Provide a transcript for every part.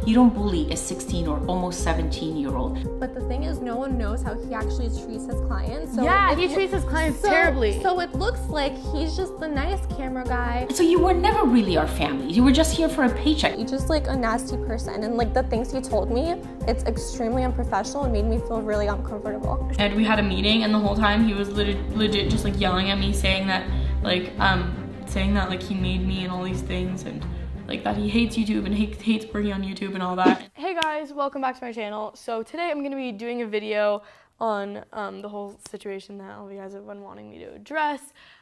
You don't bully a 16 or almost 17-year-old. But the thing is, no one knows how he actually treats his clients. So yeah, he treats his clients terribly. So it looks like he's just the nice camera guy. So you were never really our family. You were just here for a paycheck. He's just like a nasty person, and like the things he told me, it's extremely unprofessional and made me feel really uncomfortable. And we had a meeting, and the whole time he was legit just like yelling at me, saying that like he made me and all these things, and like that he hates YouTube and hates working on YouTube and all that. Hey guys, welcome back to my channel. So today I'm gonna be doing a video on the whole situation that all of you guys have been wanting me to address.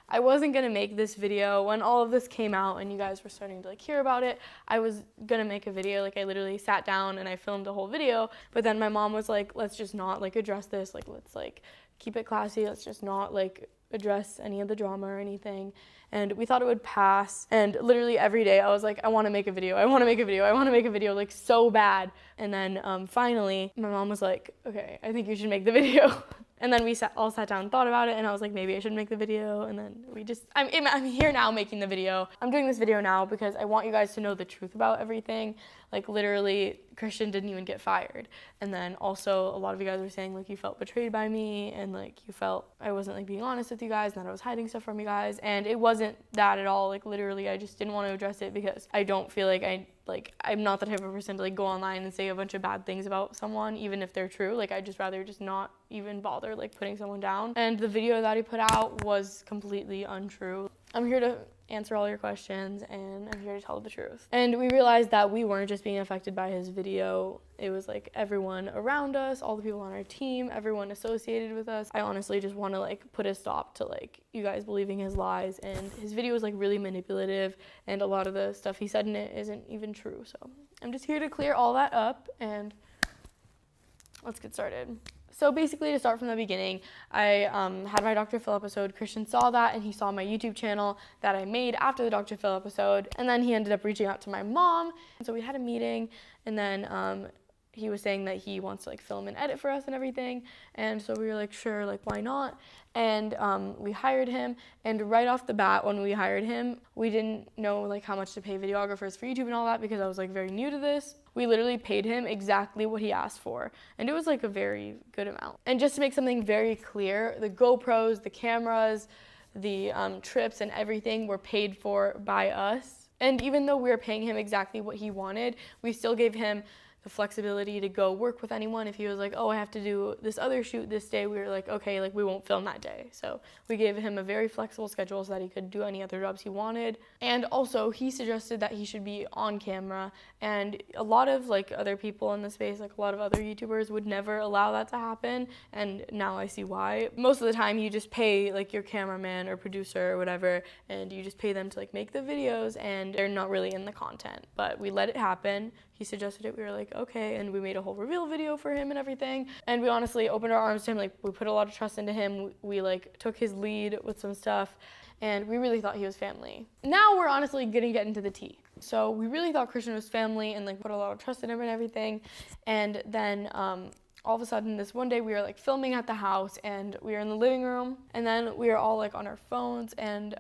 I wasn't gonna make this video when all of this came out and you guys were starting to like hear about it. I was gonna make a video, like I literally sat down and I filmed a whole video, but then my mom was like, let's just not like address this, like let's like keep it classy, let's just not like address any of the drama or anything. And we thought it would pass, and literally every day I was like, I want to make a video, I want to make a video, I want to make a video, like so bad. And then finally my mom was like, okay, I think you should make the video. And then we all sat down and thought about it, and I was like, maybe I should make the video. And then I'm here now making the video. I'm doing this video now because I want you guys to know the truth about everything. Like literally, Christian didn't even get fired. And then also a lot of you guys were saying like you felt betrayed by me, and like you felt I wasn't like being honest with you guys, and that I was hiding stuff from you guys. And it wasn't that at all. Like literally, I just didn't want to address it because I don't feel like I'm not the type of person to like go online and say a bunch of bad things about someone, even if they're true. Like I just rather just not even bother like putting someone down. And the video that he put out was completely untrue. I'm here to answer all your questions, and I'm here to tell the truth. And we realized that we weren't just being affected by his video. It was like everyone around us, all the people on our team, everyone associated with us. I honestly just want to like put a stop to like you guys believing his lies, and his video was like really manipulative, and a lot of the stuff he said in it isn't even true. So I'm just here to clear all that up, and let's get started. So basically, to start from the beginning, I had my Dr. Phil episode. Christian saw that, and he saw my YouTube channel that I made after the Dr. Phil episode, and then he ended up reaching out to my mom. So we had a meeting, and then he was saying that he wants to like film and edit for us and everything, and so we were like, sure, like why not? And we hired him, and right off the bat when we hired him, we didn't know like how much to pay videographers for YouTube and all that, because I was like very new to this. We literally paid him exactly what he asked for, and it was like a very good amount. And just to make something very clear, the GoPros, the cameras, the trips and everything were paid for by us. And even though we were paying him exactly what he wanted, we still gave him the flexibility to go work with anyone. If he was like, oh, I have to do this other shoot this day, we were like, okay, like we won't film that day. So we gave him a very flexible schedule so that he could do any other jobs he wanted. And also he suggested that he should be on camera, and a lot of like other people in the space, like a lot of other YouTubers would never allow that to happen, and now I see why. Most of the time you just pay like your cameraman or producer or whatever, and you just pay them to like make the videos, and they're not really in the content. But we let it happen. He suggested it, we were like, okay, and we made a whole reveal video for him and everything. And we honestly opened our arms to him, like we put a lot of trust into him. We like took his lead with some stuff, and we really thought he was family. Now we're honestly gonna get into the tea. So we really thought Christian was family and like put a lot of trust in him and everything. And then all of a sudden this one day we were like filming at the house, and we were in the living room, and then we were all like on our phones, and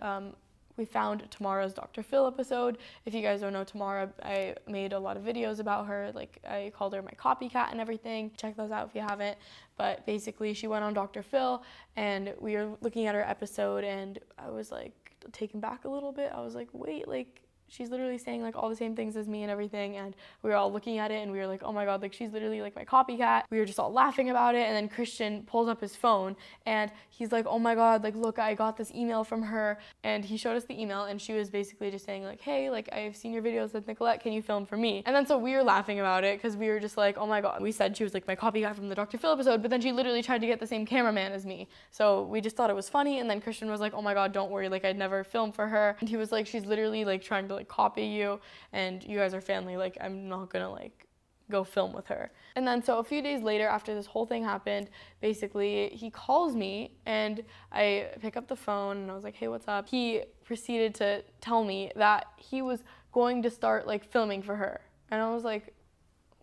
we found Tamara's Dr. Phil episode. If you guys don't know Tamara, I made a lot of videos about her. Like I called her my copycat and everything. Check those out if you haven't. But basically she went on Dr. Phil, and we were looking at her episode, and I was like taken back a little bit. I was like, wait, like she's literally saying like all the same things as me and everything. And we were all looking at it, and we were like, oh my God, like she's literally like my copycat. We were just all laughing about it. And then Christian pulls up his phone, and he's like, oh my God, like look, I got this email from her. And he showed us the email, and she was basically just saying like, hey, like I've seen your videos with Nicolette, can you film for me? And then so we were laughing about it because we were just like, oh my God. We said she was like my copycat from the Dr. Phil episode, but then she literally tried to get the same cameraman as me. So we just thought it was funny. And then Christian was like, oh my God, don't worry, like I'd never film for her. And he was like, she's literally like trying to like copy you, and you guys are family, like I'm not gonna like go film with her. And then so a few days later, after this whole thing happened, basically he calls me, and I pick up the phone, and I was like, hey, what's up? He proceeded to tell me that he was going to start like filming for her, and I was like,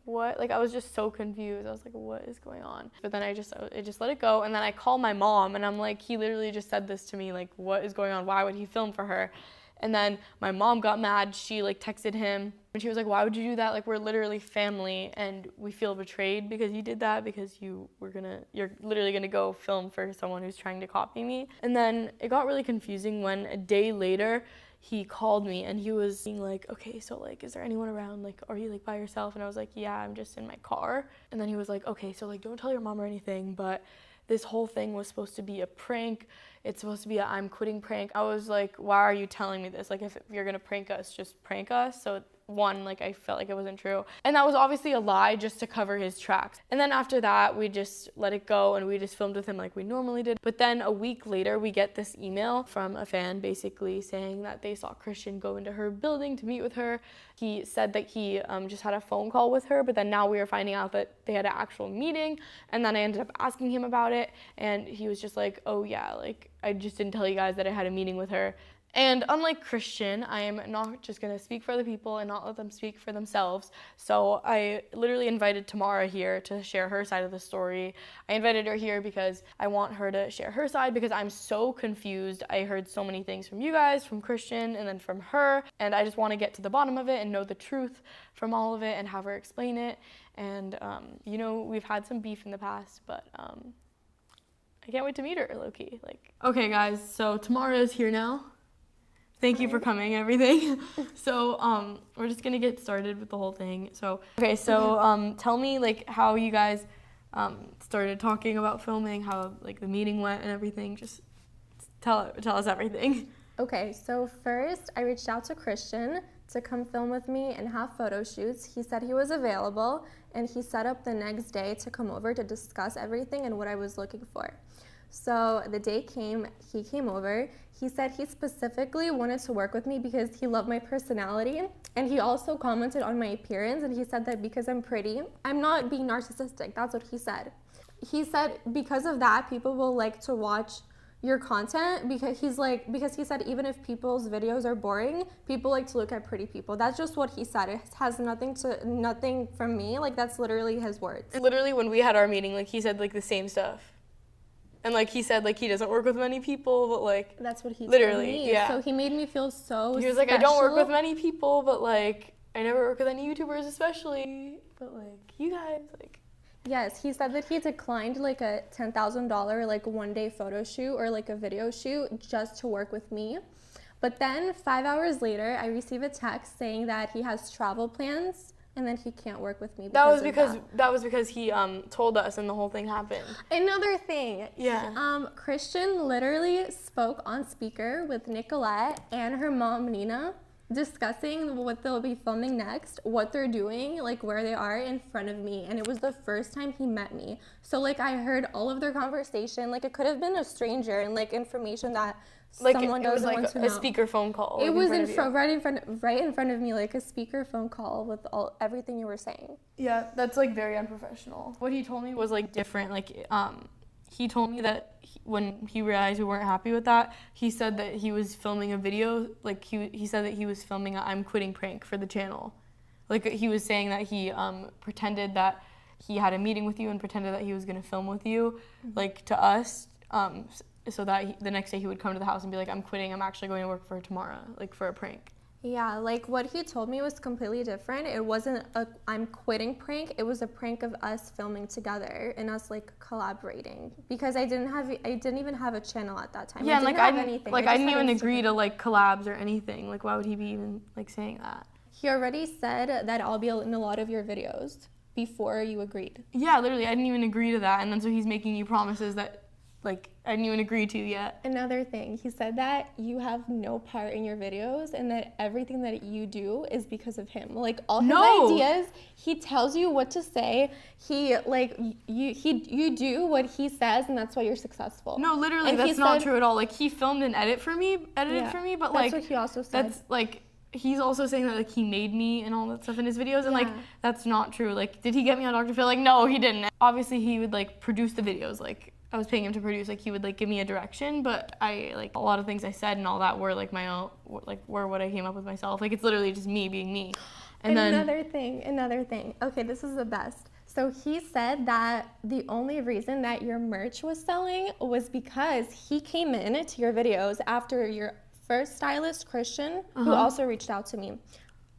what? Like I was just so confused. I was like, what is going on? But then I just let it go, and then I called my mom, and I'm like, he literally just said this to me, like what is going on? Why would he film for her? And then my mom got mad. She like texted him and she was like, why would you do that? Like, we're literally family and we feel betrayed because you did that, because you're literally gonna go film for someone who's trying to copy me. And then it got really confusing when a day later he called me and he was being like, okay, so like, is there anyone around? Like, are you like by yourself? And I was like, yeah, I'm just in my car. And then he was like, okay, so like, don't tell your mom or anything, but this whole thing was supposed to be a prank. It's supposed to be a I'm quitting prank. I was like, why are you telling me this? Like, if you're gonna prank us, just prank us. So one, like, I felt like it wasn't true. And that was obviously a lie just to cover his tracks. And then after that, we just let it go and we just filmed with him like we normally did. But then a week later, we get this email from a fan basically saying that they saw Christian go into her building to meet with her. He said that he just had a phone call with her, but then now we are finding out that they had an actual meeting. And then I ended up asking him about it. And he was just like, oh yeah, like, I just didn't tell you guys that I had a meeting with her. And unlike Christian, I am not just gonna speak for other people and not let them speak for themselves. So I literally invited Tamara here to share her side of the story. I invited her here because I want her to share her side, because I'm so confused. I heard so many things from you guys, from Christian, and then from her. And I just wanna get to the bottom of it and know the truth from all of it and have her explain it. And you know, we've had some beef in the past, but I can't wait to meet her, low-key. Like, okay guys, so Tamara is here now. Thank you for coming and everything. So we're just gonna get started with the whole thing. So, okay, so tell me like how you guys started talking about filming, how like the meeting went and everything. Just tell us everything. Okay, so first I reached out to Christian to come film with me and have photo shoots. He said he was available and he set up the next day to come over to discuss everything and what I was looking for. So the day came, he came over. He said he specifically wanted to work with me because he loved my personality. And he also commented on my appearance, and he said that because I'm pretty, I'm not being narcissistic. That's what he said. He said because of that, people will like to watch your content, because he said even if people's videos are boring, people like to look at pretty people. That's just what he said. It has nothing from me. Like, that's literally his words. And literally when we had our meeting, like he said like the same stuff. And like he said like he doesn't work with many people, but like that's what he literally told me. Yeah. So he made me feel so He was like, I don't work with many people, but like I never work with any YouTubers especially, but like you guys, like. Yes, he said that he declined like a $10,000 like one-day photo shoot or like a video shoot just to work with me. But then 5 hours later, I receive a text saying that he has travel plans and then he can't work with me. That was because he told us and the whole thing happened. Another thing. Yeah. Christian literally spoke on speaker with Nicolette and her mom Nina, discussing what they'll be filming next, what they're doing, like where they are in front of me. And it was the first time he met me. So like I heard all of their conversation. Like it could have been a stranger and like information that like someone doesn't want to know. A speaker phone call. It was right in front of me, like a speaker phone call with everything you were saying. Yeah, that's like very unprofessional. What he told me was like different. Like he told me that when he realized we weren't happy with that, he said that he was filming a video. Like he said that he was filming a I'm quitting prank for the channel. Like he was saying that he pretended that he had a meeting with you and pretended that he was gonna film with you, like to us. So that the next day he would come to the house and be like, I'm quitting, I'm actually going to work for Tamara, like for a prank. Yeah, like what he told me was completely different. It wasn't a I'm quitting prank, it was a prank of us filming together and us like collaborating. Because I didn't even have a channel at that time. Yeah, and like I didn't even Instagram. agree to like collabs or anything. Like why would he be even like saying that? He already said that I'll be in a lot of your videos before you agreed. Yeah, literally, I didn't even agree to that. And then so he's making you promises that like I didn't even agree to yet. Another thing, he said that you have no part in your videos and that everything that you do is because of him. Like all his ideas, he tells you what to say. He like you do what he says and that's why you're successful. No, literally, and that's not true at all. Like he filmed and edited for me, but that's like what he also said. That's like he's also saying that like he made me and all that stuff in his videos, and like that's not true. Like did he get me on Dr. Phil? Like no, he didn't. Obviously he would like produce the videos, like I was paying him to produce, like he would like give me a direction, but I like a lot of things I said and all that were like my own, like were what I came up with myself. Like it's literally just me being me. And another thing. Okay, this is the best. So he said that the only reason that your merch was selling was because he came in to your videos after your first stylist, Christian, who also reached out to me.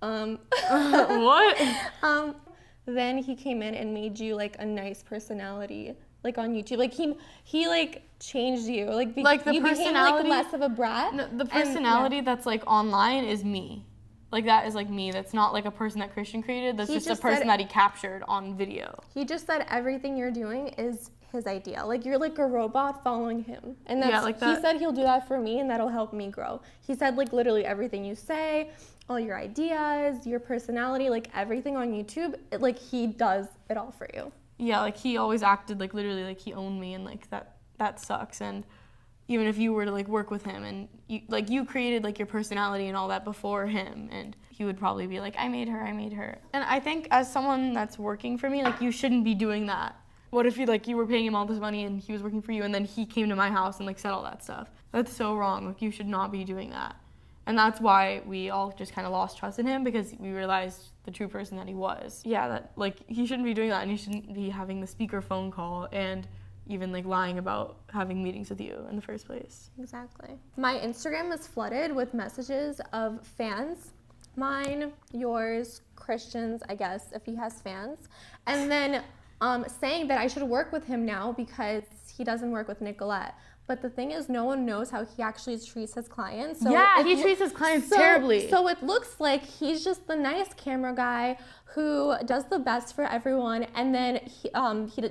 What? Then he came in and made you like a nice personality, like on YouTube. Like he like changed you, like the you personality, became like less of a brat. No, the personality that's like online is me. Like that is like me. That's not like a person that Christian created. That's just a person that he captured on video. He just said everything you're doing is his idea. Like you're like a robot following him. And that's, like that. He said he'll do that for me and that'll help me grow. He said like literally everything you say, all your ideas, your personality, like everything on YouTube, like he does it all for you. Yeah, like he always acted like literally like he owned me, and like that sucks. And even if you were to like work with him and you created like your personality and all that before him, and he would probably be like, I made her. And I think as someone that's working for me, like you shouldn't be doing that. What if you were paying him all this money and he was working for you, and then he came to my house and like said all that stuff? That's so wrong. Like you should not be doing that. And that's why we all just kind of lost trust in him, because we realized the true person that he was. Yeah, that like he shouldn't be doing that, and he shouldn't be having the speaker phone call and even like lying about having meetings with you in the first place. Exactly. My Instagram is flooded with messages of fans, mine, yours, Christian's, I guess, if he has fans, and then saying that I should work with him now because he doesn't work with Nicolette. But the thing is, no one knows how he actually treats his clients. So yeah, he treats his clients terribly. So it looks like he's just the nice camera guy who does the best for everyone, and then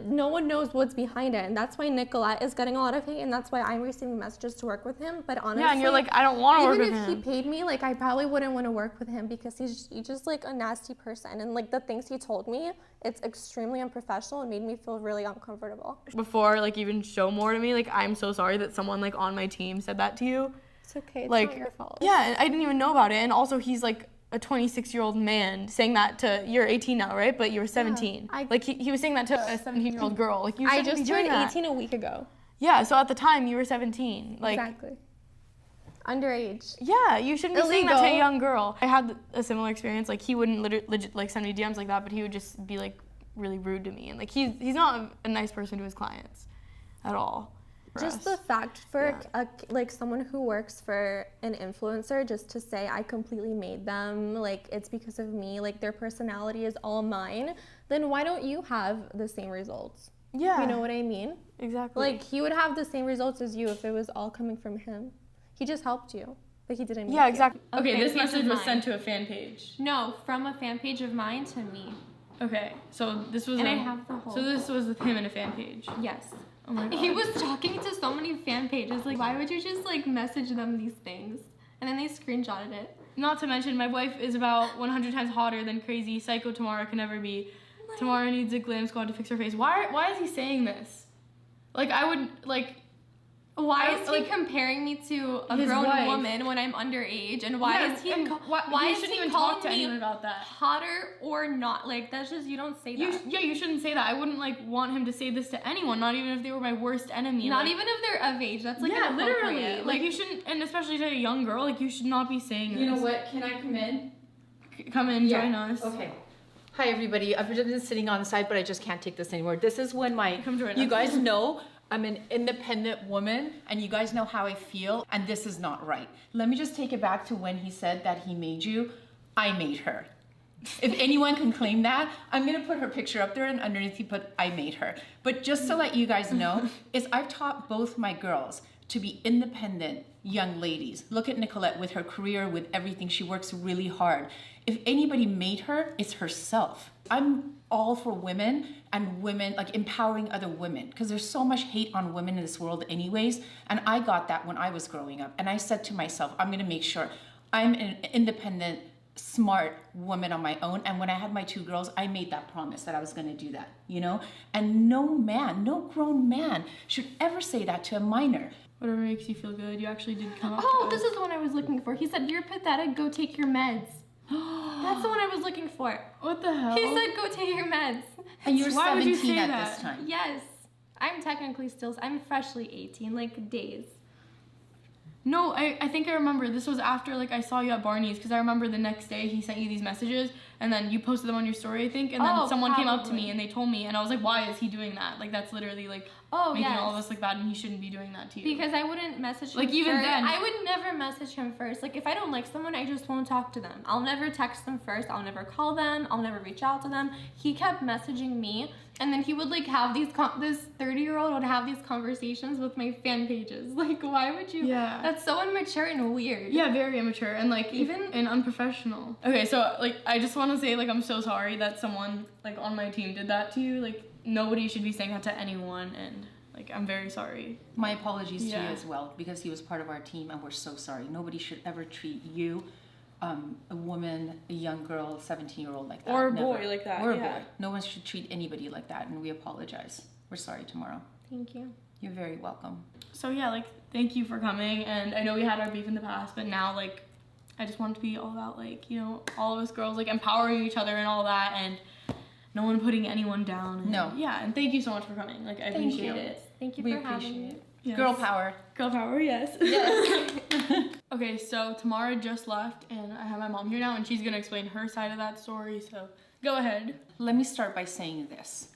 no one knows what's behind it, and that's why Nicolette is getting a lot of hate, and that's why I'm receiving messages to work with him. But honestly, yeah, and you're like, I don't want to work with him. Even if he paid me, like I probably wouldn't want to work with him because he's just like a nasty person, and like the things he told me, it's extremely unprofessional and made me feel really uncomfortable. Before like even show more to me, like I'm so sorry that someone like on my team said that to you. It's okay. It's like, not your fault. Yeah, and I didn't even know about it, and also he's like a 26-year-old man saying that to, you're 18 now, right? But you were 17. Yeah, like he was saying that to a 17-year-old girl. Like you shouldn't be doing that. I just turned 18 a week ago. Yeah, so at the time you were 17. Like exactly. Underage. Yeah, you shouldn't be saying that to a young girl. I had a similar experience. Like he wouldn't legit like send me DMs like that, but he would just be like really rude to me, and like he's not a nice person to his clients at all. Just the fact for like someone who works for an influencer just to say I completely made them, like it's because of me, like their personality is all mine, then why don't you have the same results? Yeah. You know what I mean? Exactly. Like he would have the same results as you if it was all coming from him. He just helped you, but he didn't make you. Exactly. Okay, this message was sent to a fan page. No, from a fan page of mine to me. Okay, so this was I have the whole. So this was with him and a fan page. Yes. Oh my God. He was talking to so many fan pages. Like, why would you just like message them these things? And then they screenshotted it. Not to mention, my wife is about 100 times hotter than crazy psycho Tamara can ever be. Like, Tamara needs a glam squad to fix her face. Why is he saying this? Like, I would like. Why is he comparing me to a grown woman when I'm underage? And why is he? Why is he calling me about that? Hotter or not? Like that's just you don't say that. You shouldn't say that. I wouldn't like want him to say this to anyone. Not even if they were my worst enemy. Not even if they're of age. That's like literally. Like you shouldn't, and especially to a young girl. Like you should not be saying this. You know what? Can I come in? Come in, join us. Okay. Hi everybody. I've been sitting on the side, but I just can't take this anymore. This is when you guys know I'm an independent woman, and you guys know how I feel, and this is not right. Let me just take it back to when he said that he made you. I made her. If anyone can claim that, I'm gonna put her picture up there, and underneath he put, I made her. But just to let you guys know, is I've taught both my girls to be independent young ladies. Look at Nicolette with her career, with everything. She works really hard. If anybody made her, it's herself. I'm all for women and women, like empowering other women, because there's so much hate on women in this world anyways, and I got that when I was growing up, and I said to myself, I'm gonna make sure I'm an independent, smart woman on my own, and when I had my two girls, I made that promise that I was gonna do that, you know? And no man, no grown man should ever say that to a minor. Whatever makes you feel good, you actually did come up to this is the one I was looking for. He said, you're pathetic, go take your meds. That's the one I was looking for. What the hell? He said, go take your meds. And you were 17 at this time. Yes. I'm technically I'm freshly 18, like days. No, I think I remember. This was after like I saw you at Barney's, because I remember the next day he sent you these messages, and then you posted them on your story, I think, and then someone came up to me and they told me, and I was like, why is he doing that? Like, that's literally like making all of us look bad, and he shouldn't be doing that to you. Because I wouldn't message him like even first. then I would never message him first. Like, if I don't like someone, I just won't talk to them. I'll never text them first. I'll never call them. I'll never reach out to them. He kept messaging me, and then he would like have these this 30-year-old would have these conversations with my fan pages. Like, why would you? Yeah. That's so immature and weird. Yeah, very immature and like even and unprofessional. Okay, so like I just want to say like I'm so sorry that someone like on my team did that to you. Like nobody should be saying that to anyone, and like I'm very sorry. My apologies to you as well, because he was part of our team and we're so sorry. Nobody should ever treat you, a woman, a young girl, 17-year-old like that. Or a boy like that. Or a boy. No one should treat anybody like that, and we apologize. We're sorry, Tamara. Thank you. You're very welcome. So yeah, like thank you for coming, and I know we had our beef in the past, but now like I just want it to be all about like, you know, all of us girls like empowering each other and all that, and no one putting anyone down. And, no. Yeah, and thank you so much for coming. Like I appreciate it. Thank you for having me. Yes. Girl power. Girl power, yes. Yes. Okay, so Tamara just left, and I have my mom here now, and she's gonna explain her side of that story, so go ahead. Let me start by saying this.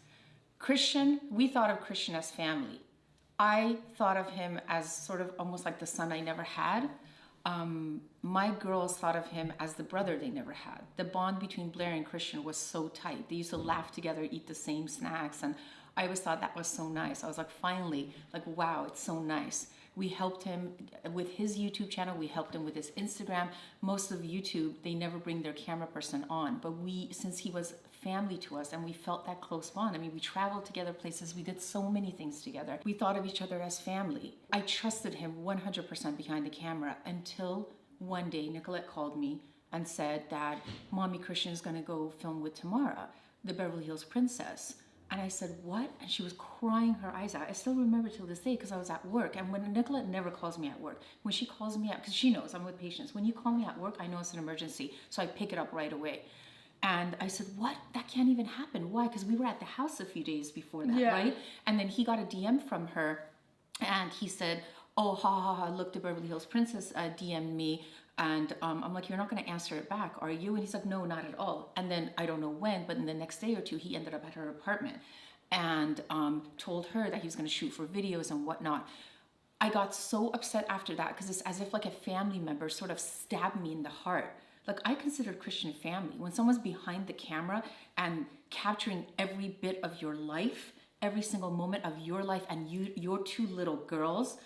Christian, we thought of Christian as family. I thought of him as sort of almost like the son I never had. My girls thought of him as the brother they never had. The bond between Blair and Christian was so tight. They used to laugh together, eat the same snacks, and I always thought that was so nice. I was like, finally, like, wow, it's so nice. We helped him with his YouTube channel. We helped him with his Instagram. Most of YouTube, they never bring their camera person on. But we, since he was family to us and we felt that close bond, I mean, we traveled together places. We did so many things together. We thought of each other as family. I trusted him 100% behind the camera until one day Nicolette called me and said that Mommy Christian is gonna go film with Tamara, the Beverly Hills Princess. And I said, what? And she was crying her eyes out. I still remember till this day because I was at work. And when Nicolette never calls me at work, when she calls me out, because she knows I'm with patients, when you call me at work, I know it's an emergency. So I pick it up right away. And I said, what? That can't even happen. Why? Because we were at the house a few days before that, right? And then he got a DM from her and he said, oh, ha, ha, ha, look, the Beverly Hills Princess DM'd me. And I'm like, you're not going to answer it back, are you? And he's like, no, not at all. And then I don't know when, but in the next day or two, he ended up at her apartment and told her that he was going to shoot for videos and whatnot. I got so upset after that because it's as if like a family member sort of stabbed me in the heart. Like I considered Christian family. When someone's behind the camera and capturing every bit of your life, every single moment of your life and your two little girls,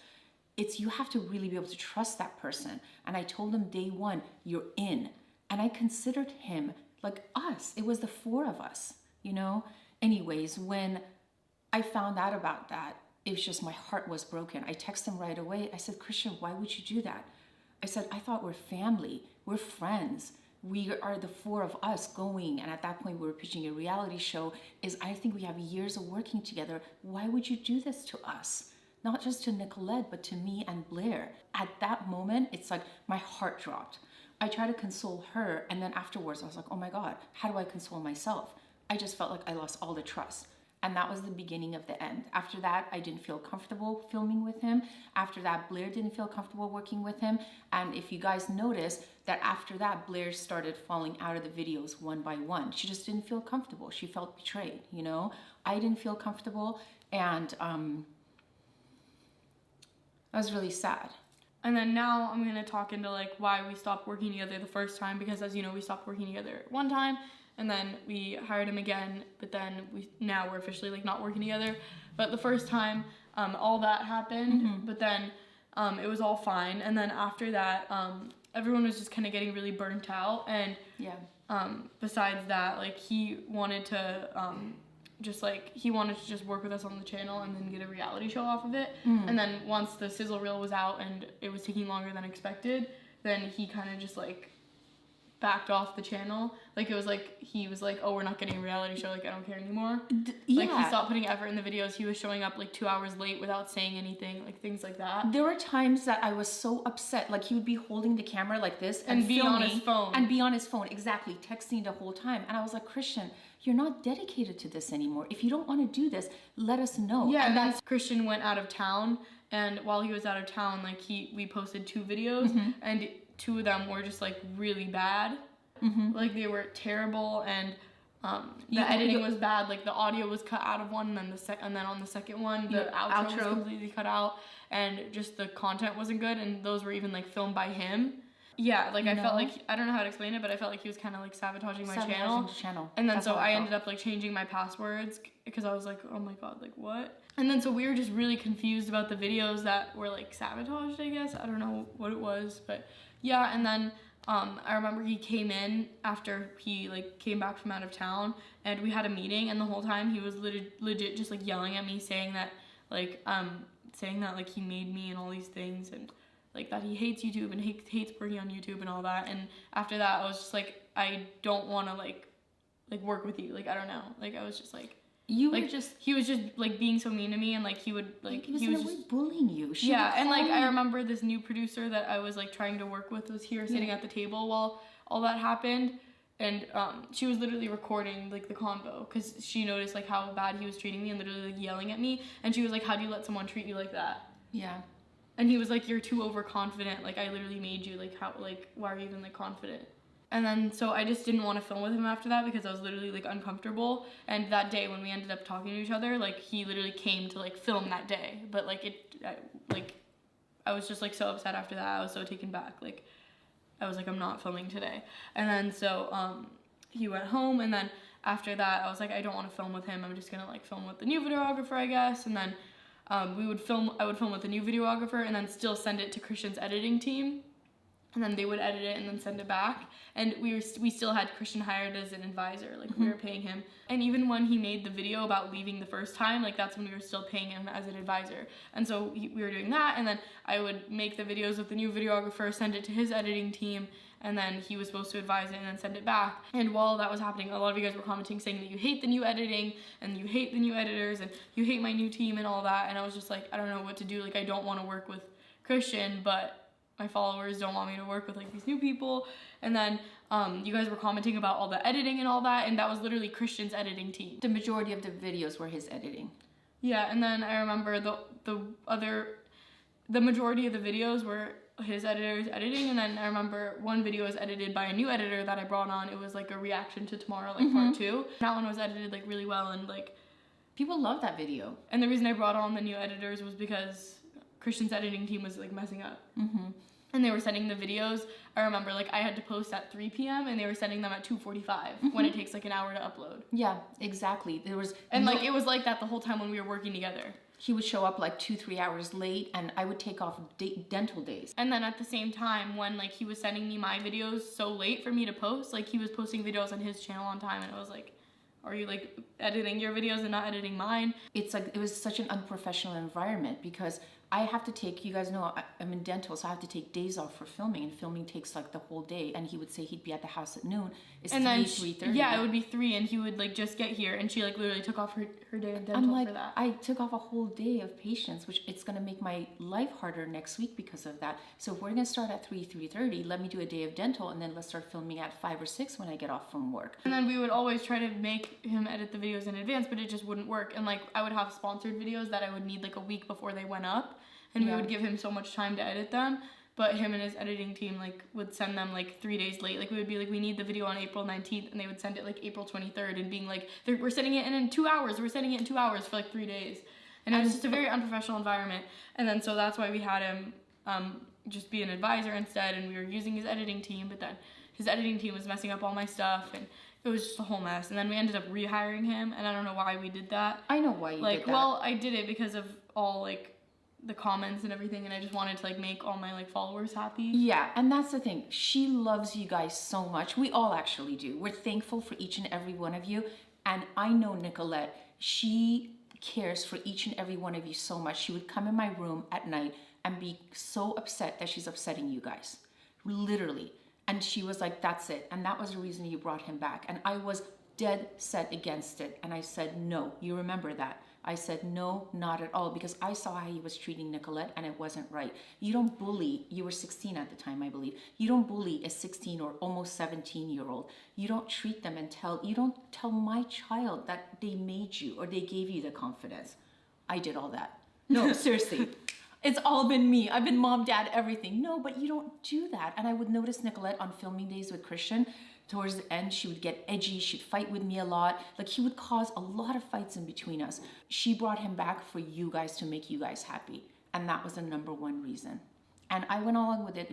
you have to really be able to trust that person. And I told him day one, you're in. And I considered him like us. It was the four of us, you know? Anyways, when I found out about that, it was just my heart was broken. I texted him right away. I said, Christian, why would you do that? I said, I thought we're family. We're friends. We are the four of us going. And at that point, we were pitching a reality show. I think we have years of working together. Why would you do this to us? Not just to Nicolette, but to me and Blair. At that moment, it's like my heart dropped. I tried to console her, and then afterwards I was like, oh my God, how do I console myself? I just felt like I lost all the trust. And that was the beginning of the end. After that, I didn't feel comfortable filming with him. After that, Blair didn't feel comfortable working with him. And if you guys notice that after that, Blair started falling out of the videos one by one. She just didn't feel comfortable. She felt betrayed, you know? I didn't feel comfortable, and I was really sad. And then now I'm gonna talk into like why we stopped working together the first time, because as you know, we stopped working together one time and then we hired him again, but then now we're officially like not working together. But the first time, all that happened, but then it was all fine. And then after that, everyone was just kind of getting really burnt out. And besides that, like he wanted to just work with us on the channel and then get a reality show off of it. And then once the sizzle reel was out and it was taking longer than expected, then he kind of just like backed off the channel. Like it was like, he was like, oh, we're not getting a reality show, like I don't care anymore. Like he stopped putting effort in the videos. He was showing up like 2 hours late without saying anything, like things like that. There were times that I was so upset, like he would be holding the camera like this and be on his phone. And be on his phone, exactly, texting the whole time. And I was like, Christian, you're not dedicated to this anymore. If you don't want to do this, let us know. Yeah, and then Christian went out of town, and while he was out of town, like we posted 2 videos, and 2 of them were just like really bad. Like they were terrible, and the editing was bad. Like the audio was cut out of one, and then on the second one, the outro was completely cut out, and just the content wasn't good. And those were even like filmed by him. Yeah, like I felt like, I don't know how to explain it, but I felt like he was kind of like sabotaging my channel. And then so I ended up like changing my passwords because I was like, oh my god, like what? And then so we were just really confused about the videos that were like sabotaged, I guess. I don't know what it was, but yeah. And then I remember he came in after he like came back from out of town, and we had a meeting, and the whole time he was legit just like yelling at me, saying that like he made me and all these things, and like that he hates YouTube and hates working on YouTube and all that. And after that, I was just like, I don't want to like work with you. Like, I don't know. Like, I was just like, he was just like being so mean to me, and like he would like, he was just bullying you. And like, I remember this new producer that I was like trying to work with was here sitting at the table while all that happened. And she was literally recording like the convo because she noticed like how bad he was treating me and literally like yelling at me. And she was like, how do you let someone treat you like that? Yeah. And he was like, you're too overconfident. Like, I literally made you. Like, how, like, why are you even, like, confident? And then, so I just didn't want to film with him after that because I was literally, like, uncomfortable. And that day when we ended up talking to each other, like, he literally came to, like, film that day. But, like, I was just, like, so upset after that. I was so taken back. Like, I was like, I'm not filming today. And then, so, he went home. And then after that, I was like, I don't want to film with him. I'm just going to, like, film with the new videographer, I guess. And then I would film with the new videographer and then still send it to Christian's editing team, and then they would edit it and then send it back. And we still had Christian hired as an advisor, like we were paying him. And even when he made the video about leaving the first time, like that's when we were still paying him as an advisor. And so we were doing that, and then I would make the videos with the new videographer, send it to his editing team, and then he was supposed to advise it and then send it back. And while that was happening, a lot of you guys were commenting saying that you hate the new editing and you hate the new editors and you hate my new team and all that. And I was just like, I don't know what to do. Like, I don't want to work with Christian, but my followers don't want me to work with like these new people. And then you guys were commenting about all the editing and all that, and that was literally Christian's editing team. The majority of the videos were his editing. Yeah, and then I remember the majority of the videos were his editors editing, and then I remember one video was edited by a new editor that I brought on. It was like a reaction to Tamara, like part 2. That one was edited like really well, and like people love that video. And the reason I brought on the new editors was because Christian's editing team was like messing up. And they were sending the videos. I remember like I had to post at 3 p.m. and they were sending them at 2:45 when it takes like an hour to upload. Yeah, exactly. There was like it was like that the whole time when we were working together. He would show up like 2-3 hours late, and I would take off dental days. And then at the same time, when like he was sending me my videos so late for me to post, like he was posting videos on his channel on time, and I was like, are you like editing your videos and not editing mine? It's like, it was such an unprofessional environment because I have to take, you guys know I'm in dental, so I have to take days off for filming, and filming takes like the whole day. And he would say he'd be at the house at noon. It's 3:30. Yeah, it would be 3, and he would like just get here, and she like literally took off her day of dental I'm like, for that. I took off a whole day of patients, which it's gonna make my life harder next week because of that. So if we're gonna start at 3:30, let me do a day of dental, and then let's start filming at 5 or 6 when I get off from work. And then we would always try to make him edit the videos in advance, but it just wouldn't work. And like I would have sponsored videos that I would need like a week before they went up. And we would give him so much time to edit them, but him and his editing team like would send them like 3 days late. Like we would be like, we need the video on April 19th, and they would send it like April 23rd, and being like, we're sending it in 2 hours. We're sending it in 2 hours for like 3 days, and it was just a very unprofessional environment. And then so that's why we had him just be an advisor instead, and we were using his editing team. But then his editing team was messing up all my stuff, and it was just a whole mess. And then we ended up rehiring him, and I don't know why we did that. I know why you did that. Well, I did it because of all like the comments and everything, and I just wanted to like make all my like followers happy. Yeah, and that's the thing. She loves you guys so much. We all actually do. We're thankful for each and every one of you. And I know Nicolette, she cares for each and every one of you so much. She would come in my room at night and be so upset that she's upsetting you guys. Literally. And she was like, that's it. And that was the reason you brought him back. And I was dead set against it. And I said, no, you remember that. I said, no, not at all, because I saw how he was treating Nicolette, and it wasn't right. You don't bully, you were 16 at the time, I believe. You don't bully a 16 or almost 17-year-old. You don't treat them you don't tell my child that they made you or they gave you the confidence. I did all that. No, seriously. It's all been me. I've been mom, dad, everything. No, but you don't do that. And I would notice Nicolette on filming days with Christian towards the end, she would get edgy. She'd fight with me a lot. Like, he would cause a lot of fights in between us. She brought him back for you guys, to make you guys happy. And that was the number one reason. And I went along with it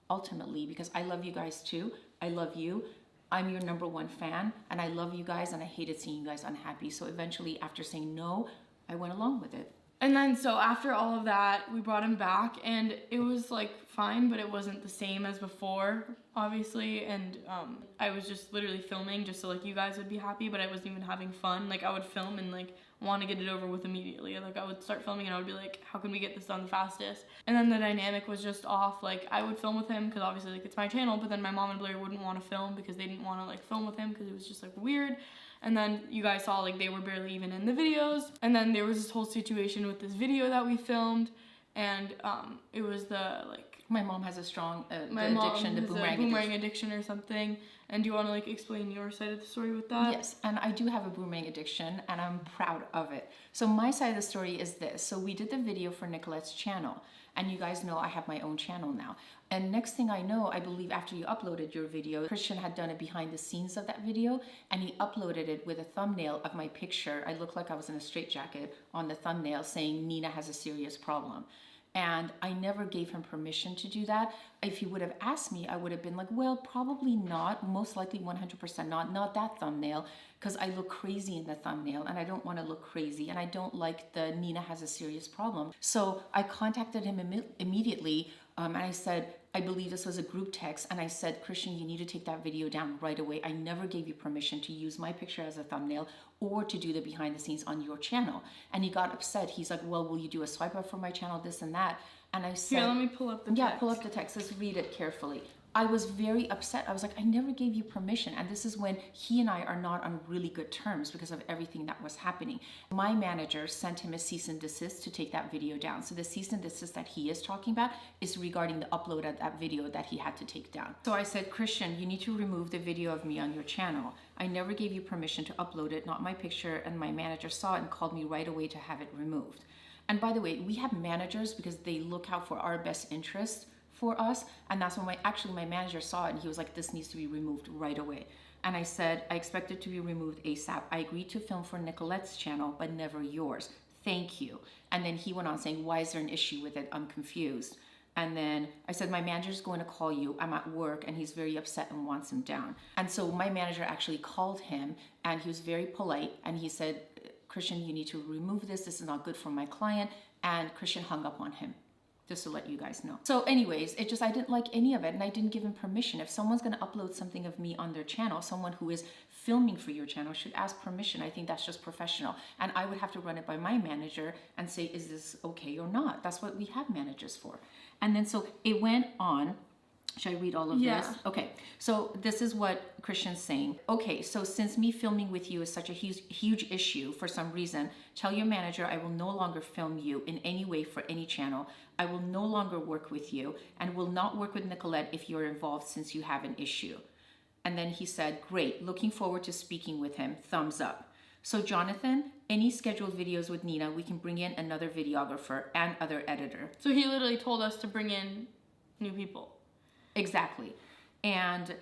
ultimately because I love you guys too. I love you. I'm your number one fan, and I love you guys, and I hated seeing you guys unhappy. So eventually, after saying no, I went along with it. And then, so after all of that, we brought him back, and it was like fine, but it wasn't the same as before, obviously. And I was just literally filming just so like you guys would be happy, but I wasn't even having fun. Like, I would film and like want to get it over with immediately. Like, I would start filming and I would be like, how can we get this done the fastest? And then the dynamic was just off. Like, I would film with him because obviously like it's my channel, but then my mom and Blair wouldn't want to film because they didn't want to like film with him because it was just like weird. And then you guys saw like they were barely even in the videos. And then there was this whole situation with this video that we filmed, and it was the like, my mom has a strong addiction, the boomerang addiction or something. And do you want to like explain your side of the story with that? Yes, and I do have a boomerang addiction, and I'm proud of it. So my side of the story is this. So we did the video for Nicolette's channel, and you guys know I have my own channel now. And next thing I know, I believe after you uploaded your video, Christian had done a behind the scenes of that video, and he uploaded it with a thumbnail of my picture. I looked like I was in a straitjacket on the thumbnail saying Nina has a serious problem. And I never gave him permission to do that. If he would have asked me, I would have been like, well, probably not, most likely 100% not that thumbnail, because I look crazy in the thumbnail and I don't want to look crazy, and I don't like the Nina has a serious problem. So I contacted him immediately, and I said, I believe this was a group text, and I said, Christian, you need to take that video down right away. I never gave you permission to use my picture as a thumbnail or to do the behind the scenes on your channel. And he got upset. He's like, well, will you do a swipe up for my channel, this and that? And I said, here, let me pull up the text. Yeah, pull up the text. Let's read it carefully. I was very upset. I was like, I never gave you permission. And this is when he and I are not on really good terms because of everything that was happening. My manager sent him a cease and desist to take that video down. So the cease and desist that he is talking about is regarding the upload of that video that he had to take down. So I said, Christian, you need to remove the video of me on your channel. I never gave you permission to upload it, not my picture, and my manager saw it and called me right away to have it removed. And by the way, we have managers because they look out for our best interest for us, and that's when my manager saw it and he was like, this needs to be removed right away. And I said, I expect it to be removed ASAP. I agreed to film for Nicolette's channel, but never yours. Thank you. And then he went on saying, why is there an issue with it? I'm confused. And then I said, my manager's going to call you. I'm at work, and he's very upset and wants him down. And so my manager actually called him, and he was very polite, and he said, Christian, you need to remove this. This is not good for my client. And Christian hung up on him, just to let you guys know. So anyways, I didn't like any of it, and I didn't give him permission. If someone's gonna upload something of me on their channel, someone who is filming for your channel should ask permission. I think that's just professional. And I would have to run it by my manager and say, is this okay or not? That's what we have managers for. And then so it went on. Should I read all of this? Okay, so this is what Christian's saying. Okay, so since me filming with you is such a huge issue for some reason, tell your manager I will no longer film you in any way for any channel. I will no longer work with you and will not work with Nicolette if you're involved since you have an issue. And then he said, great, looking forward to speaking with him, thumbs up. So Jonathan, any scheduled videos with Nina, we can bring in another videographer and other editor. So he literally told us to bring in new people. Exactly. And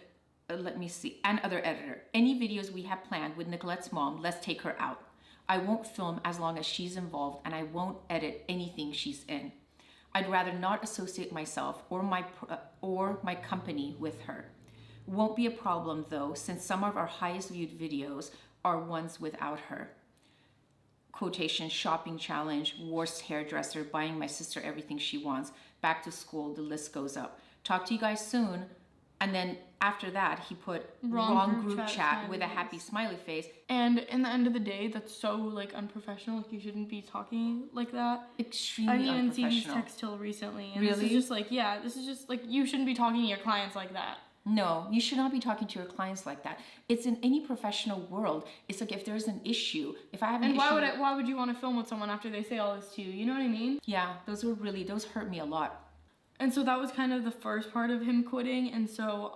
let me see, and other editor. Any videos we have planned with Nicolette's mom, let's take her out. I won't film as long as she's involved, and I won't edit anything she's in. I'd rather not associate myself or my company with her. Won't be a problem though, since some of our highest viewed videos are ones without her. Quotation, shopping challenge, worst hairdresser, buying my sister everything she wants, back to school, the list goes up. Talk to you guys soon. And then after that, he put wrong group chat with a happy smiley face. And in the end of the day, that's so like unprofessional. Like, you shouldn't be talking like that. Extremely unprofessional. I didn't see these texts till recently. And really? This is just like, yeah, this is just like, you shouldn't be talking to your clients like that. No, you should not be talking to your clients like that. It's in any professional world. It's like if there's an issue, if I have an issue. And why would you want to film with someone after they say all this to you? You know what I mean? Yeah, those hurt me a lot. And so that was kind of the first part of him quitting. And so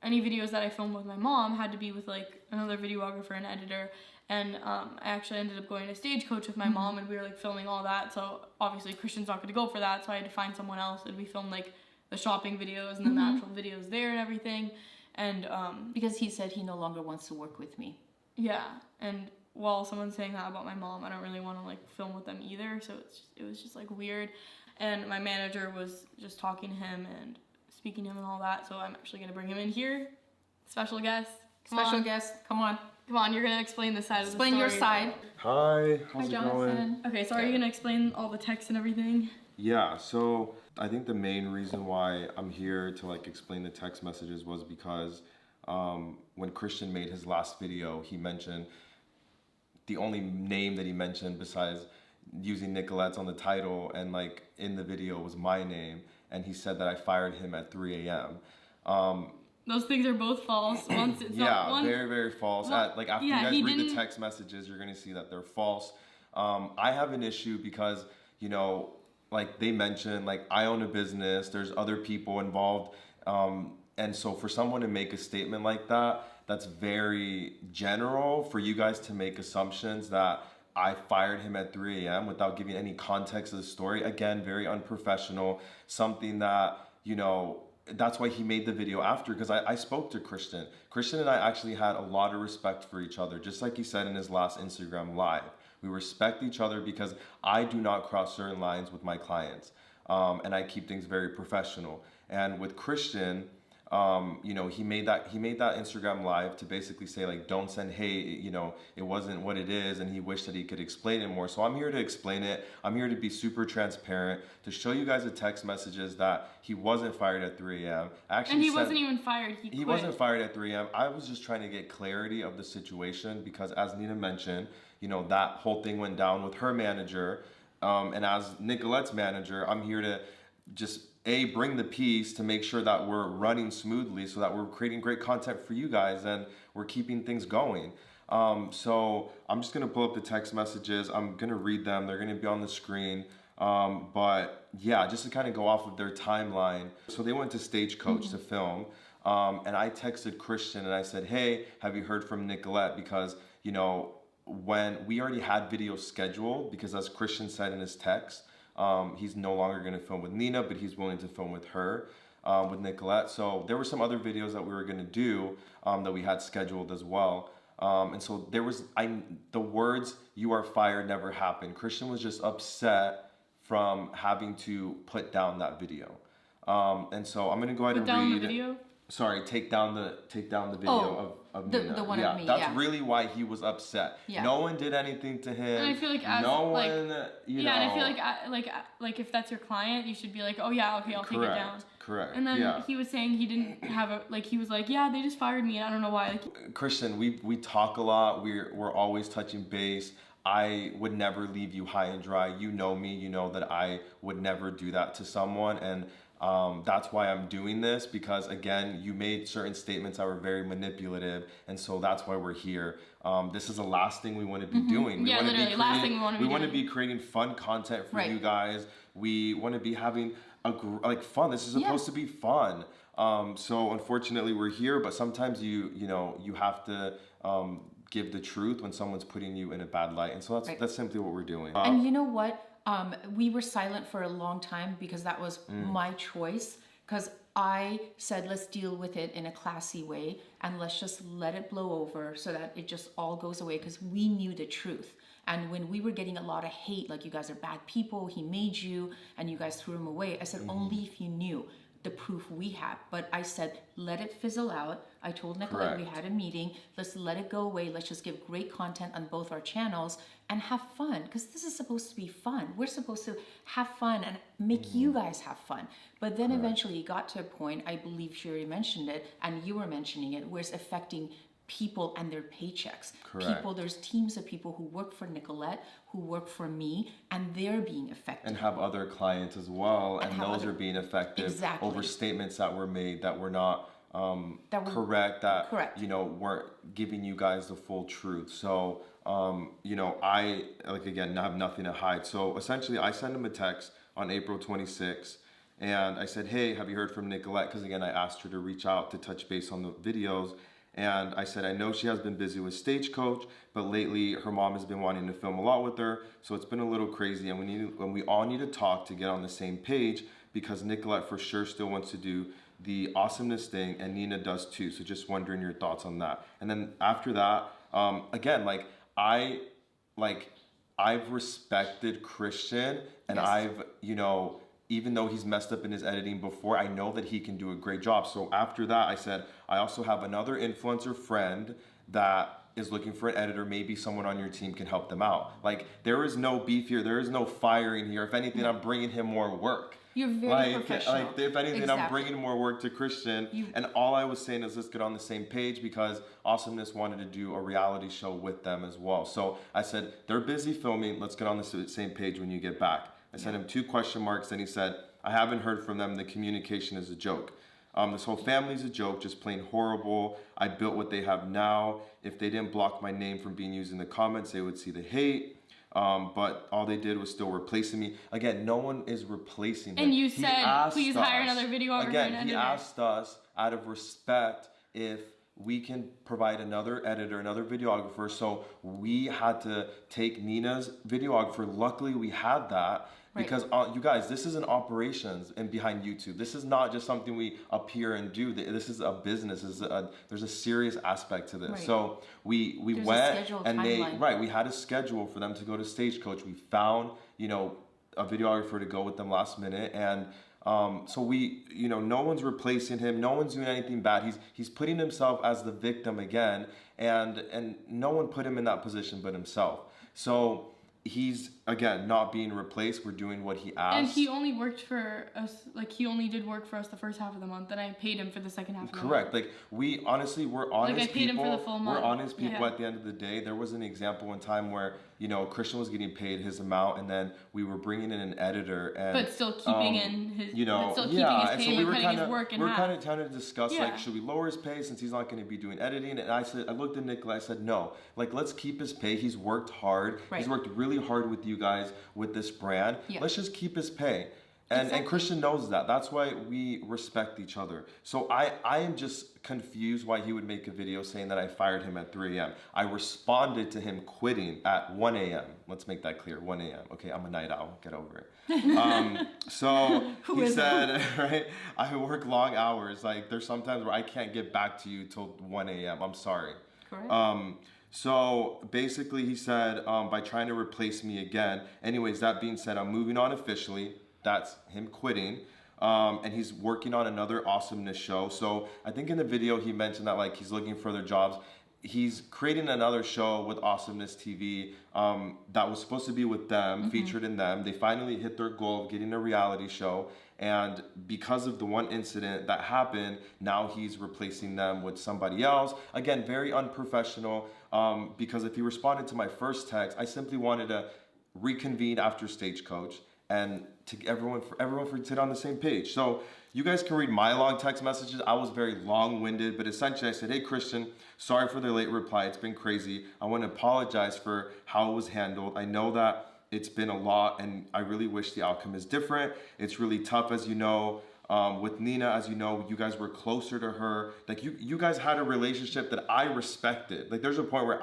any videos that I filmed with my mom had to be with like another videographer and editor. And I actually ended up going to Stagecoach with my mom, and we were like filming all that. So obviously Christian's not going to go for that. So I had to find someone else, and we filmed like the shopping videos and the natural videos there and everything. And because he said he no longer wants to work with me. Yeah, and while someone's saying that about my mom, I don't really want to like film with them either, so it was just like weird. And my manager was just talking to him and speaking to him and all that, so I'm actually gonna bring him in here. Special guest. Special guest, come on. Come on, you're gonna explain this side of the story. Explain your side. Hi, how's Hi, it Jonathan. going? Okay, so are you gonna explain all the text and everything? Yeah, so I think the main reason why I'm here to like explain the text messages was because when Christian made his last video, he mentioned the only name that he mentioned besides using Nicolette's on the title and like in the video was my name, and he said that I fired him at 3 a.m. Those things are both false. Once it's not one. Very, very false. After you guys read the text messages, you're gonna see that they're false. I have an issue because, you know, like they mentioned, like I own a business, there's other people involved. And so for someone to make a statement like that, that's very general for you guys to make assumptions that I fired him at 3 a.m. without giving any context of the story. Again, very unprofessional, something that, you know, that's why he made the video after, because I spoke to Christian. Christian and I actually had a lot of respect for each other, just like he said in his last Instagram live. We respect each other because I do not cross certain lines with my clients, and I keep things very professional. And with Christian, you know, he made that Instagram live to basically say like, don't send hate, you know, it wasn't what it is, and he wished that he could explain it more. So I'm here to explain it. I'm here to be super transparent, to show you guys the text messages that he wasn't fired at 3 a.m. And he wasn't even fired, he quit. He wasn't fired at 3 a.m. I was just trying to get clarity of the situation because, as Nina mentioned, you know, that whole thing went down with her manager, and as Nicolette's manager, I'm here to just bring the peace to make sure that we're running smoothly so that we're creating great content for you guys and we're keeping things going. So I'm just gonna pull up the text messages. I'm gonna read them. They're gonna be on the screen. But yeah, just to kind of go off of their timeline. So they went to Stagecoach to film. And I texted Christian and I said, hey, have you heard from Nicolette? Because, you know, when we already had videos scheduled, because as Christian said in his text, he's no longer going to film with Nina, but he's willing to film with her, with Nicolette. So there were some other videos that we were going to do that we had scheduled as well. And so there was, the words, "you are fired," never happened. Christian was just upset from having to put down that video. And so I'm going to go ahead and read. Put down the video? Sorry, take down the video of Nina. The one of me, That's really why he was upset. Yeah. No one did anything to him. And I feel like as, no like, one, you know. Yeah, and I feel like if that's your client, you should be like, oh yeah, okay, I'll take it down. Correct. And then he was saying he didn't have a, like, he was like, yeah, they just fired me. I don't know why. Like, Christian, we talk a lot. We're always touching base. I would never leave you high and dry. You know me. You know that I would never do that to someone. And that's why I'm doing this, because again, you made certain statements that were very manipulative, and so that's why we're here. This is the last thing we want to be doing. Yeah, literally, last thing we want to be doing. We want to be creating fun content for you guys. We want to be having fun. This is supposed to be fun. So unfortunately, we're here, but sometimes you have to give the truth when someone's putting you in a bad light, and so that's simply what we're doing. And you know what? We were silent for a long time because that was my choice, because I said, let's deal with it in a classy way and let's just let it blow over so that it just all goes away, because we knew the truth. And when we were getting a lot of hate, like, you guys are bad people, he made you, and you guys threw him away, I said, only if you knew the proof we had. But I said, let it fizzle out. I told Nicolette, we had a meeting, let's let it go away, let's just give great content on both our channels and have fun, because this is supposed to be fun. We're supposed to have fun and make you guys have fun. But then eventually it got to a point, I believe she already mentioned it, and you were mentioning it, where it's affecting people and their paychecks. People, there's teams of people who work for Nicolette, who work for me, and they're being affected. And have other clients as well, and those are being affected over statements that were made that were not correct, you know, weren't giving you guys the full truth. So, you know, I, again, have nothing to hide. So essentially, I sent him a text on April 26th, and I said, hey, have you heard from Nicolette? Because again, I asked her to reach out to touch base on the videos. And I said, I know she has been busy with Stagecoach, but lately her mom has been wanting to film a lot with her, so it's been a little crazy, and we all need to talk to get on the same page, because Nicolette for sure still wants to do the awesomeness thing, and Nina does too. So just wondering your thoughts on that. And then after that, again, like I've respected Christian, and I've, you know, even though he's messed up in his editing before, I know that he can do a great job. So after that, I said, I also have another influencer friend that is looking for an editor. Maybe someone on your team can help them out. Like, there is no beef here. There is no firing here. If anything, I'm bringing him more work. You're very professional. Like, if anything, I'm bringing more work to Christian. And all I was saying is, let's get on the same page, because Awesomeness wanted to do a reality show with them as well. So I said, they're busy filming. Let's get on the same page when you get back. I sent him 2 question marks, and he said, I haven't heard from them. The communication is a joke. This whole family's a joke, just plain horrible. I built what they have now. If they didn't block my name from being used in the comments, they would see the hate. But all they did was still replacing me. Again, no one is replacing him. And you said, please hire another videographer. Again, he asked us, out of respect, if we can provide another editor, another videographer. So we had to take Nina's videographer. Luckily, we had that. Because you guys, this is an operations and behind YouTube. This is not just something we appear and do. This is a business. There's a serious aspect to this. Right. So we went and we had a schedule for them to go to Stagecoach. We found, you know, a videographer to go with them last minute, and so we, you know, no one's replacing him. No one's doing anything bad. He's putting himself as the victim again, and no one put him in that position but himself. So he's, again, not being replaced. We're doing what he asked. And he only worked for us, like, he only did work for us the first half of the month, and I paid him for the second half of the month. Correct. Like, we honestly, we're honest like, I paid people. Him for the full month. We're honest people at the end of the day. There was an example one time where, you know, Christian was getting paid his amount, and then we were bringing in an editor, and but still keeping in his, you know, still keeping his pay, so we were cutting his work in half. We're kind of trying to discuss, like, should we lower his pay since he's not going to be doing editing? And I looked at Nicolette, I said, no, like, let's keep his pay. He's worked hard. Right. He's worked really hard with you guys, with this brand. Yeah. Let's just keep his pay. And Christian knows that. That's why we respect each other. So I am just confused why he would make a video saying that I fired him at 3 a.m. I responded to him quitting at 1 a.m. Let's make that clear, 1 a.m. Okay, I'm a night owl. Get over it. So he said, right, I work long hours. Like, there's sometimes where I can't get back to you till 1 a.m. I'm sorry. Correct. So basically he said, by trying to replace me again. Anyways, that being said, I'm moving on officially. That's him quitting. And he's working on another Awesomeness show. So I think in the video he mentioned that, like, he's looking for other jobs. He's creating another show with Awesomeness TV that was supposed to be with them, featured in them. They finally hit their goal of getting a reality show. And because of the one incident that happened, now he's replacing them with somebody else. Again, very unprofessional, because if he responded to my first text, I simply wanted to reconvene after Stagecoach and to everyone to sit on the same page. So you guys can read my long text messages. I was very long-winded, but essentially I said, hey, Christian, sorry for the late reply. It's been crazy. I want to apologize for how it was handled. I know that it's been a lot, and I really wish the outcome is different. It's really tough, as you know. With Nina, as you know, you guys were closer to her. Like, you guys had a relationship that I respected. Like, there's a point where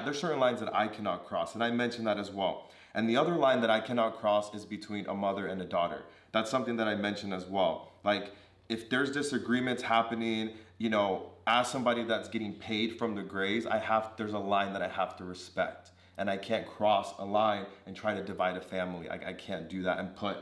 there's certain lines that I cannot cross, and I mentioned that as well. And the other line that I cannot cross is between a mother and a daughter. That's something that I mentioned as well. Like, if there's disagreements happening, you know, as somebody that's getting paid from the Grays, there's a line that I have to respect. And I can't cross a line and try to divide a family. I can't do that and put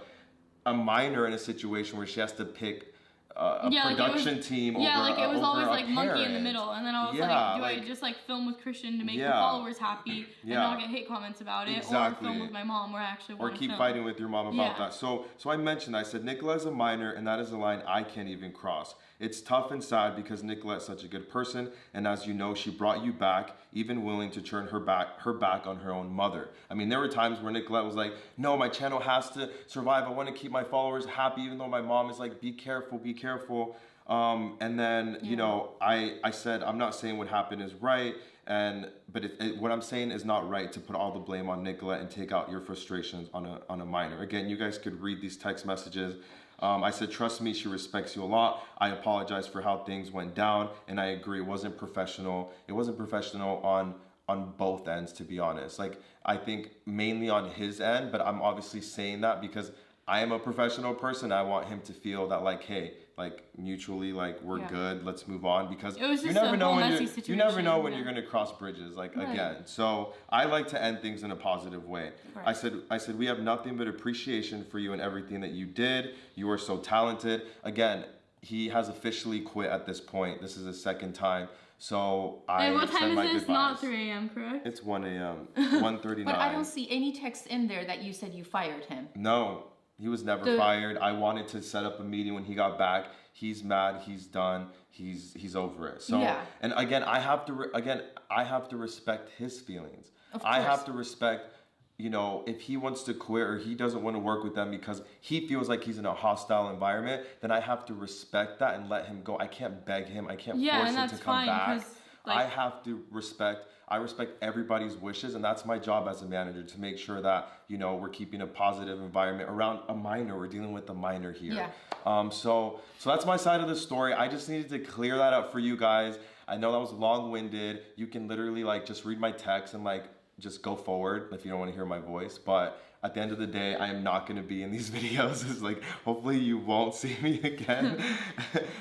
a minor in a situation where she has to pick a production team over it was always like parent. Monkey in the middle, and then I was do I just like film with Christian to make the followers happy and not get hate comments about it, or film with my mom where I actually want to keep fighting with your mom about that. So I mentioned, I said Nicolette is a minor, and that is a line I can't even cross. It's tough and sad because Nicolette's such a good person, and as you know, she brought you back, even willing to turn her back on her own mother. I mean, there were times where Nicolette was like, no, my channel has to survive. I want to keep my followers happy, even though my mom is like, be careful, be careful. And then, you know, I said, I'm not saying what happened is right, but what I'm saying is not right to put all the blame on Nicolette and take out your frustrations on a minor. Again, you guys could read these text messages. I said, trust me, she respects you a lot. I apologize for how things went down, and I agree, it wasn't professional. It wasn't professional on both ends, to be honest. Like, I think mainly on his end, but I'm obviously saying that because I am a professional person. I want him to feel that, like, hey, like mutually, like we're good, let's move on, because it was just you never know when situation, you never know when you're gonna cross bridges, like again. So I like to end things in a positive way. I said we have nothing but appreciation for you and everything that you did. You are so talented. Again, he has officially quit at this point. This is his second time. So and what time is this? Goodbyes. Not 3 a.m., correct? It's 1 a.m. 1:39. But I don't see any text in there that you said you fired him. No, he was never fired. I wanted to set up a meeting when he got back. He's mad. He's done. He's over it. So and again, I have to respect his feelings. Of course. I have to respect, you know, if he wants to quit or he doesn't want to work with them because he feels like he's in a hostile environment, then I have to respect that and let him go. I can't beg him. I can't force him to come back. I have to respect everybody's wishes, and that's my job as a manager, to make sure that, you know, we're keeping a positive environment around a minor. We're dealing with a minor here. Yeah. So that's my side of the story. I just needed to clear that up for you guys. I know that was long-winded. You can literally like just read my text and like just go forward if you don't want to hear my voice. But at the end of the day, I am not going to be in these videos. It's like, hopefully you won't see me again.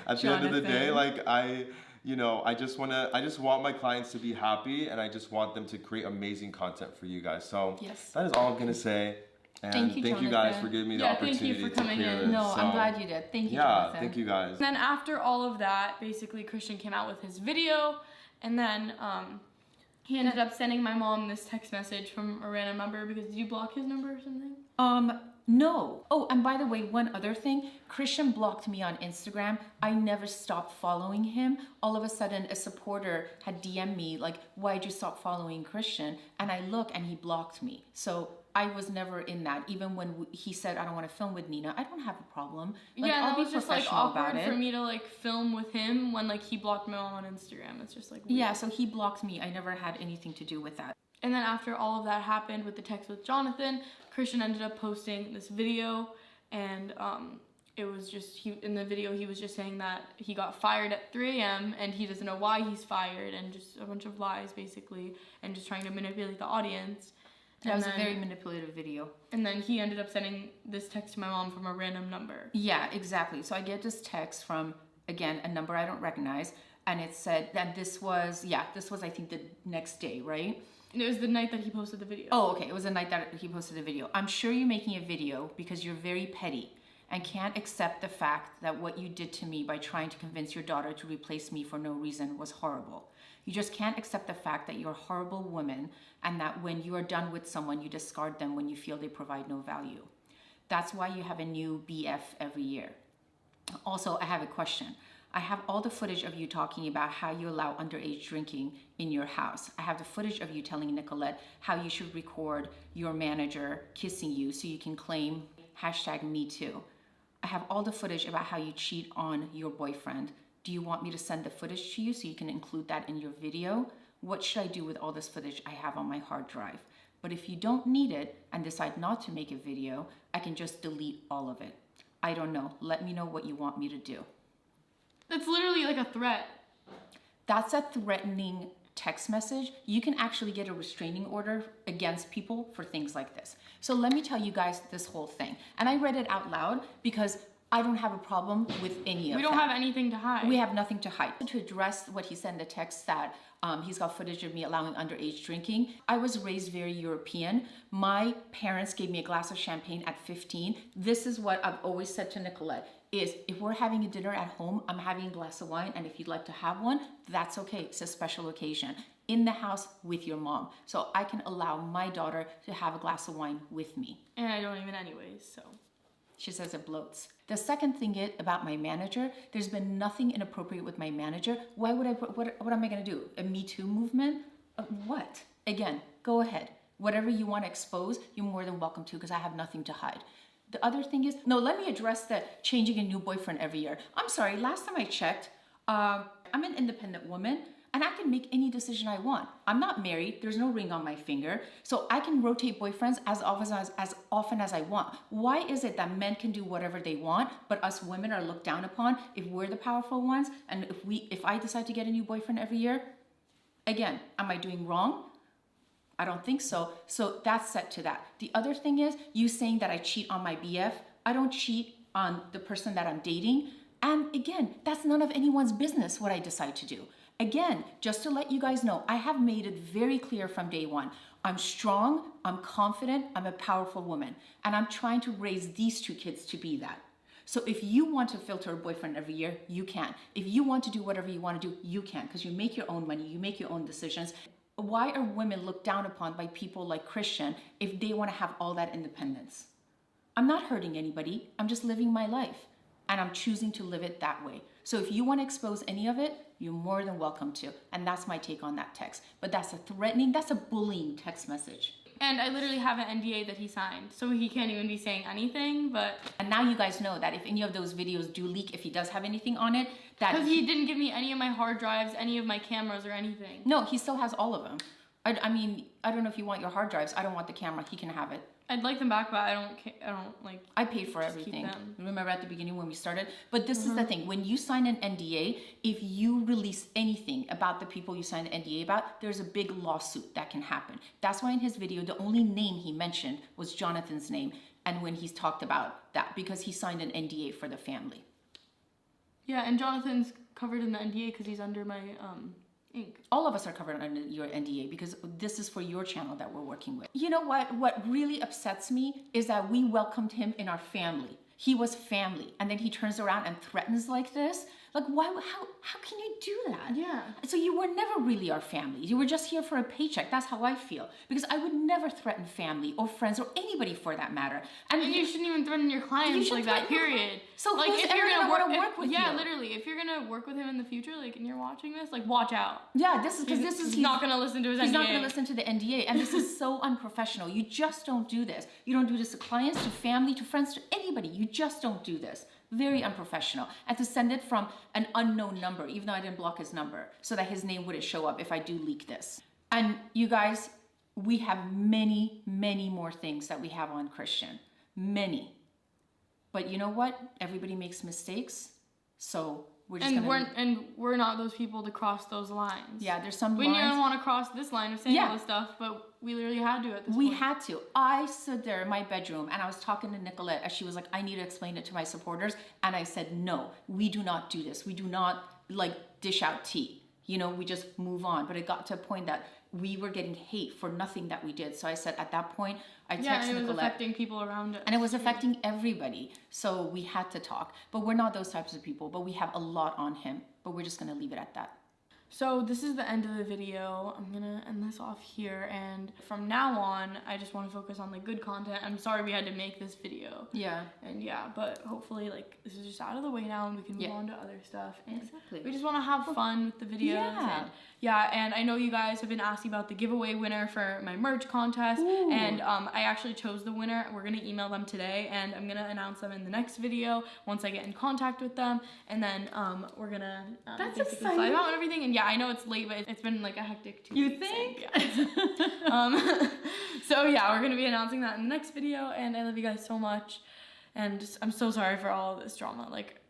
At the end of the day, like I just want my clients to be happy, and I just want them to create amazing content for you guys. So that is all I'm going to say. And thank you guys for giving me the opportunity thank you for coming to clear in. this. No, I'm glad you did. Thank you, Jonathan. Thank you guys. And then after all of that, basically Christian came out with his video, and then he ended up sending my mom this text message from a random number, because did you block his number or something? No. Oh, and by the way, one other thing, Christian blocked me on Instagram. I never stopped following him. All of a sudden, a supporter had DM'd me like, why'd you stop following Christian? And I look and he blocked me. So I was never in that. Even when he said, I don't want to film with Nina, I don't have a problem. Like, yeah, I'll that was just like awkward for it. me to like film with him when like he blocked me on Instagram. It's just like weird. Yeah, so he blocked me. I never had anything to do with that. And then after all of that happened with the text with Jonathan, Christian ended up posting this video, and it was just, in the video he was just saying that he got fired at 3 a.m. and he doesn't know why he's fired, and just a bunch of lies basically, and just trying to manipulate the audience. That was a very manipulative video. And then he ended up sending this text to my mom from a random number. Yeah, exactly. So I get this text from, again, a number I don't recognize, and it said that this was I think the next day, right? It was the night that he posted the video. Oh, okay. It was the night that he posted the video. I'm sure you're making a video because you're very petty and can't accept the fact that what you did to me by trying to convince your daughter to replace me for no reason was horrible. You just can't accept the fact that you're a horrible woman, and that when you are done with someone, you discard them when you feel they provide no value. That's why you have a new BF every year. Also, I have a question. I have all the footage of you talking about how you allow underage drinking in your house. I have the footage of you telling Nicolette how you should record your manager kissing you so you can claim #MeToo. I have all the footage about how you cheat on your boyfriend. Do you want me to send the footage to you so you can include that in your video? What should I do with all this footage I have on my hard drive? But if you don't need it and decide not to make a video, I can just delete all of it. I don't know. Let me know what you want me to do. That's literally like a threat. That's a threatening text message. You can actually get a restraining order against people for things like this. So let me tell you guys this whole thing. And I read it out loud because I don't have a problem with any of that. We don't have anything to hide. We have nothing to hide. To address what he said in the text that he's got footage of me allowing underage drinking. I was raised very European. My parents gave me a glass of champagne at 15. This is what I've always said to Nicolette, is if we're having a dinner at home, I'm having a glass of wine, and if you'd like to have one, that's okay. It's a special occasion. In the house with your mom. So I can allow my daughter to have a glass of wine with me. And I don't even anyways, so. She says it bloats. The second thing about my manager, there's been nothing inappropriate with my manager. Why would I put, what am I gonna do? A Me Too movement? What? Again, go ahead. Whatever you wanna expose, you're more than welcome to, because I have nothing to hide. The other thing is, no, let me address the changing a new boyfriend every year. I'm sorry, last time I checked, I'm an independent woman, and I can make any decision I want. I'm not married, there's no ring on my finger, so I can rotate boyfriends as often as I want. Why is it that men can do whatever they want, but us women are looked down upon if we're the powerful ones, and if I decide to get a new boyfriend every year? Again, am I doing wrong? I don't think so. So that's set to that. The other thing is, you saying that I cheat on my BF. I don't cheat on the person that I'm dating. And again, that's none of anyone's business what I decide to do. Again, just to let you guys know, I have made it very clear from day one. I'm strong, I'm confident, I'm a powerful woman, and I'm trying to raise these 2 kids to be that. So if you want to filter a boyfriend every year, you can. If you want to do whatever you want to do, you can, because you make your own money, you make your own decisions. Why are women looked down upon by people like Christian if they want to have all that independence? I'm not hurting anybody, I'm just living my life, and I'm choosing to live it that way. So if you want to expose any of it, you're more than welcome to. And that's my take on that text. But that's a threatening, that's a bullying text message. And I literally have an NDA that he signed, so he can't even be saying anything, but... And now you guys know that if any of those videos do leak, if he does have anything on it, that... Because he didn't give me any of my hard drives, any of my cameras, or anything. No, he still has all of them. I mean, I don't know if you want your hard drives. I don't want the camera. He can have it. I'd like them back, but I don't like... I paid for everything. Remember at the beginning when we started? But this is the thing. When you sign an NDA, if you release anything about the people you signed an NDA about, there's a big lawsuit that can happen. That's why in his video, the only name he mentioned was Jonathan's name. And when he's talked about that, because he signed an NDA for the family. Yeah, and Jonathan's covered in the NDA because he's under my... ink. All of us are covered under your NDA because this is for your channel that we're working with. You know what? What really upsets me is that we welcomed him in our family. He was family, and then he turns around and threatens like this. Like, why? How can you do that? Yeah. So you were never really our family. You were just here for a paycheck. That's how I feel. Because I would never threaten family or friends or anybody for that matter. And you shouldn't even threaten your clients like that, period. So like, if you're gonna want to work with you? Yeah, literally. If you're gonna work with him in the future, like, and you're watching this, like, watch out. Yeah, this is because he's not gonna listen to his NDA. He's not gonna listen to the NDA, and this is so unprofessional. You just don't do this. You don't do this to clients, to family, to friends, to anybody. You just don't do this. Very unprofessional. And to send it from an unknown number, even though I didn't block his number, so that his name wouldn't show up if I do leak this. And you guys, we have many, many more things that we have on Christian. Many. But you know what? Everybody makes mistakes. So we're just we're not those people to cross those lines. Yeah, there's some lines. We didn't want to cross this line of saying all this stuff, but we literally had to at this point. We had to. I stood there in my bedroom and I was talking to Nicolette as she was like, I need to explain it to my supporters. And I said, no, we do not do this. We do not like dish out tea. You know, we just move on. But it got to a point that we were getting hate for nothing that we did. So I said, at that point, I texted Nicolette. Yeah, and it was affecting people around us. And it was affecting everybody. So we had to talk. But we're not those types of people. But we have a lot on him. But we're just going to leave it at that. So this is the end of the video. I'm gonna end this off here, and from now on I just want to focus on like good content. I'm sorry we had to make this video. Yeah. And yeah, but hopefully like this is just out of the way now and we can move on to other stuff. And exactly. We just want to have fun with the videos. Yeah. And I know you guys have been asking about the giveaway winner for my merch contest. Ooh. And I actually chose the winner. We're gonna email them today, and I'm gonna announce them in the next video once I get in contact with them. And then we're gonna basically fly out and everything. And yeah, I know it's late, but it's been like a hectic 2 weeks. You think? Yeah. So yeah, we're gonna be announcing that in the next video, and I love you guys so much, and just, I'm so sorry for all of this drama. Like,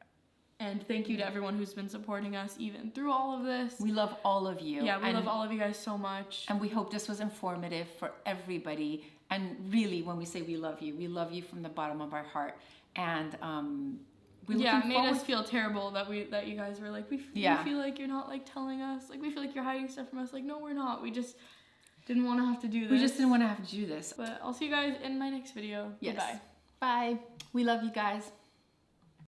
and thank you to everyone who's been supporting us even through all of this. We love all of you. Yeah, we love all of you guys so much. And we hope this was informative for everybody. And really, when we say we love you from the bottom of our heart. And it made us feel terrible that you guys were like, we feel like you're not like telling us, like we feel like you're hiding stuff from us. Like, no, we're not. We just didn't want to have to do this. We just didn't want to have to do this. But I'll see you guys in my next video. Yes. Goodbye. Bye. We love you guys.